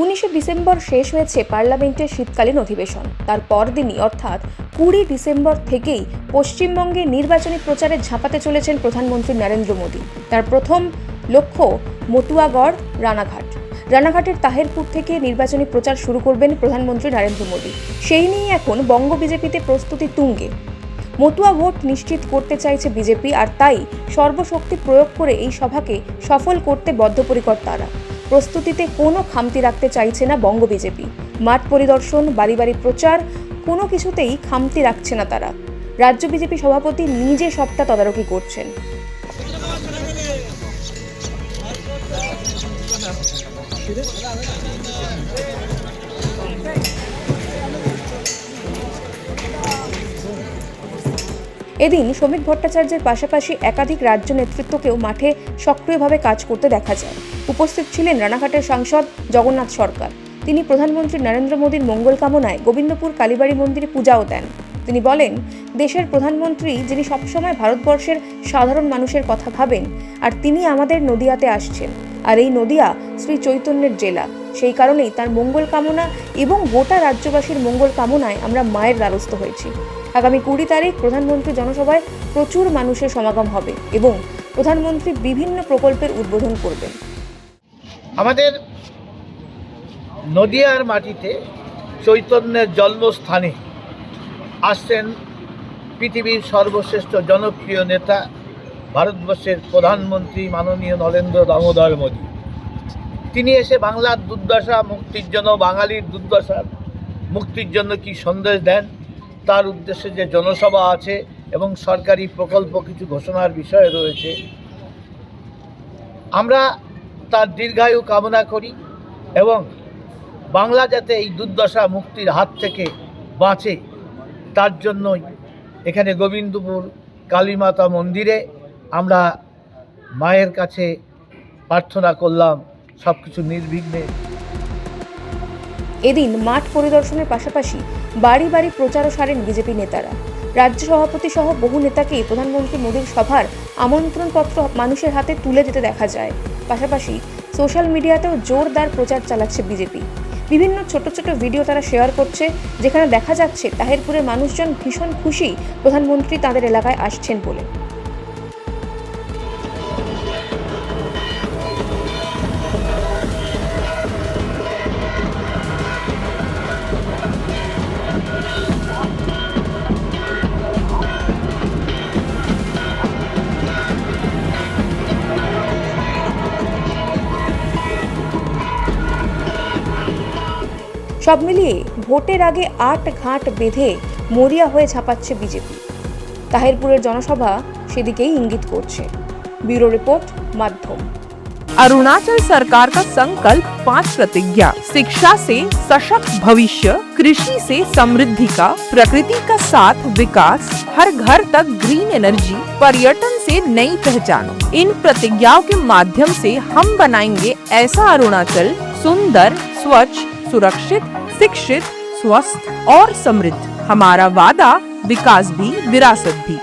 19শে December শেষ হয়েছে পার্লামেন্টের শীতকালীন অধিবেশন। তার পরদিনই অর্থাৎ 20 ডিসেম্বর থেকেই পশ্চিমবঙ্গে নির্বাচনী প্রচারে ঝাঁপাতে চলেছেন প্রধানমন্ত্রী নরেন্দ্র মোদী। তার প্রথম লক্ষ্য মতুয়াগড়, রানাঘাটের তাহেরপুর থেকে নির্বাচনী প্রচার শুরু করবেন প্রধানমন্ত্রী নরেন্দ্র মোদী। সেই নিয়ে এখন বঙ্গ বিজেপিতে প্রস্তুতি তুঙ্গে। মতুয়া ভোট নিশ্চিত করতে চাইছে বিজেপি, আর তাই সর্বশক্তি প্রয়োগ করে এই সভাকে সফল করতে বদ্ধপরিকর তারা। প্রস্তুতিতে কোনো খামতি রাখতে চাইছে না বঙ্গ বিজেপি। মাঠ পরিদর্শন, বাড়ি বাড়ি প্রচার, কোনো কিছুতেই খামতি রাখছে না তারা। রাজ্য বিজেপি সভাপতি নিজে সবটা তদারকি করছেন। এদিন শ্রমিক ভট্টাচার্যের পাশাপাশি একাধিক রাজ্য নেতৃত্বকেও মাঠে সক্রিয়ভাবে কাজ করতে দেখা যায়। উপস্থিত ছিলেন রানাঘাটের সাংসদ জগন্নাথ সরকার। তিনি প্রধানমন্ত্রী নরেন্দ্র মোদীর মঙ্গল কামনায় গোবিন্দপুর কালীবাড়ি মন্দিরে পূজাও দেন। তিনি বলেন, দেশের প্রধানমন্ত্রী যিনি সবসময় ভারতবর্ষের সাধারণ মানুষের কথা ভাবেন, আর তিনি আমাদের নদিয়াতে আসছেন। আর এই নদিয়া শ্রী চৈতন্যের জেলা। সেই কারণেই তার মঙ্গল কামনা এবং গোটা রাজ্যবাসীর মঙ্গল কামনায় আমরা মায়ের দ্বারস্থ হয়েছি। আগামী 20 তারিখ প্রধানমন্ত্রী জনসভায় প্রচুর মানুষের সমাগম হবে এবং প্রধানমন্ত্রী বিভিন্ন প্রকল্পের উদ্বোধন করবেন। আমাদের নদিয়ার মাটিতে চৈতন্যের জন্মস্থানে আসছেন পৃথিবীর সর্বশ্রেষ্ঠ জনপ্রিয় নেতা, ভারতবর্ষের প্রধানমন্ত্রী মাননীয় নরেন্দ্র দামোদর মোদী। তিনি এসে বাংলার দুর্দশা মুক্তির জন্য, বাঙালির দুর্দশার মুক্তির জন্য কি সন্দেশ দেন, তার উদ্দেশ্যে যে জনসভা আছে এবং সরকারি প্রকল্প কিছু ঘোষণার বিষয় রয়েছে, আমরা তার দীর্ঘায়ু কামনা করি এবং বাংলা যাতে এই দুর্দশা মুক্তির হাত থেকে বাঁচে তার জন্যই এখানে গোবিন্দপুর কালীমাতা মন্দিরে আমরা মায়ের কাছে প্রার্থনা করলাম সব কিছু নির্বিঘ্নে। এদিন মাঠ পরিদর্শনের পাশাপাশি বাড়ি বাড়ি প্রচারও সারেন বিজেপি নেতারা। রাজ্য সভাপতি সহ বহু নেতাকে প্রধানমন্ত্রী মোদীর সভার আমন্ত্রণপত্র মানুষের হাতে তুলে দিতে দেখা যায়। পাশাপাশি সোশ্যাল মিডিয়াতেও জোরদার প্রচার চালাচ্ছে বিজেপি। বিভিন্ন ছোট ছোট ভিডিও তারা শেয়ার করছে, যেখানে দেখা যাচ্ছে তাহেরপুরের মানুষজন ভীষণ খুশি প্রধানমন্ত্রী তাদের এলাকায় আসছেন বলে। সব মিলিয়ে ভোটের আগে 8 ঘাট বেঁধে মরিয়া হয়ে ঝাঁপাচ্ছে বিজেপি। তাহেরপুরের জনসভা সেদিকেই ইঙ্গিত করছে। ব্যুরো রিপোর্ট, মাধ্যম। अरुणाचल सरकार का संकल्प 5 प्रतिज्ञा: शिक्षा से सशक्त भविष्य, कृषि से समृद्धि का, प्रकृति का साथ विकास, हर घर तक ग्रीन एनर्जी, पर्यटन से नई पहचान। इन प्रतिज्ञाओं के माध्यम से हम बनाएंगे ऐसा अरुणाचल सुंदर, स्वच्छ, सुरक्षित, शिक्षित, स्वस्थ और समृद्ध। हमारा वादा, विकास भी विरासत भी।